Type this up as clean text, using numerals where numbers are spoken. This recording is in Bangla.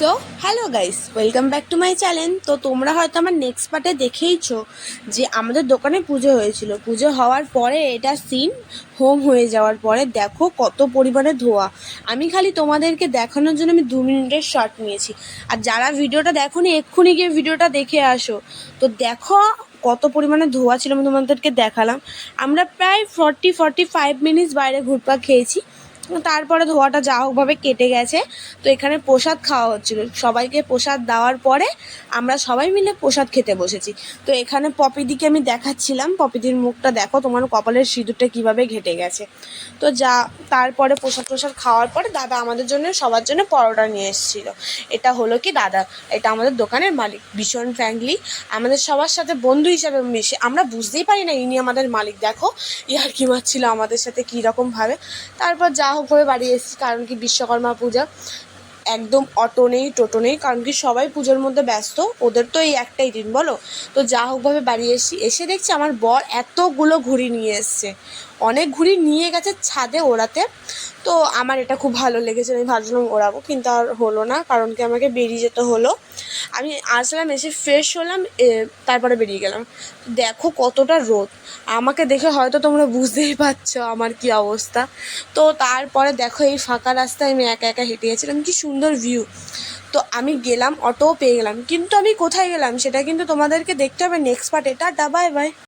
So hello guys, welcome back to my channel. তো তোমরা হয়তো আমার নেক্সট পার্টে দেখেইছো যে আমাদের দোকানে পুজো হয়েছিল। পুজো হওয়ার পরে এটা সিন হোম হয়ে যাওয়ার পরে দেখো কত পরিমাণে ধোয়া। আমি খালি তোমাদেরকে দেখানোর জন্য আমি 2 মিনিটের শর্ট নিয়েছি। আর যারা ভিডিওটা দেখোনি এক্ষুনি গিয়ে ভিডিওটা দেখে আসো। তো দেখো কত পরিমাণে ধোয়া ছিল, আমি তোমাদেরকে দেখালাম। আমরা প্রায় 45 মিনিটস বাইরে ঘুরপাক খেয়েছি। তারপরে ধোয়াটা যা হোকভাবে কেটে গেছে। তো এখানে প্রসাদ খাওয়া হচ্ছিল, সবাইকে প্রসাদ দেওয়ার পরে আমরা সবাই মিলে প্রসাদ খেতে বসেছি। তো এখানে পপিদিকে আমি দেখাচ্ছিলাম, পপিদির মুখটা দেখো, তোমার কপালের সিঁদুরটা কিভাবে ঘেটে গেছে। তো তারপরে প্রসাদ খাওয়ার পরে দাদা আমাদের জন্য সবার জন্য পরোটা নিয়ে এসেছিল। এটা হলো কি দাদা, এটা আমাদের দোকানের মালিক, ভীষণ ফ্র্যাঙ্কলি আমাদের সবার সাথে বন্ধু হিসাবে মিশে। আমরা বুঝতেই পারি না ইনি আমাদের মালিক। দেখো ইয়ার্কি মারছিল আমাদের সাথে কীরকমভাবে। তারপর যা হোক করে বাড়ি এসেছি, কারণ কি বিশ্বকর্মা পূজা, একদম অটো নেই টোটো নেই, কারণ কি সবাই পুজোর মধ্যে ব্যস্ত, ওদের তো এই একটাই দিন বলো। তো যা হোকভাবে বাড়ি এসে দেখছি আমার বর এতগুলো ঘুড়ি নিয়ে এসছে, অনেক ঘুড়ি নিয়ে গেছে ছাদে ওড়াতে। তো আমার এটা খুব ভালো লেগেছে, আমি ভাবছিলাম ওড়াবো, কিন্তু আর হলো না, কারণ কি আমাকে বেরিয়ে যেতে হলো। আমি আসলাম, এসে ফ্রেশ হলাম, তারপরে বেরিয়ে গেলাম। দেখো কতটা রোদ, আমাকে দেখে হয়তো তোমরা বুঝতেই পারছো আমার কি অবস্থা। তো তারপরে দেখো এই ফাঁকা রাস্তায় আমি একা একা হেঁটে গেছিলাম, কি সুন্দর ভিউ। তো আমি গেলাম, অটোও পেয়ে গেলাম, কিন্তু আমি কোথায় গেলাম সেটা কিন্তু তোমাদেরকে দেখতে হবে নেক্সট পার্টে। Tata, bye bye.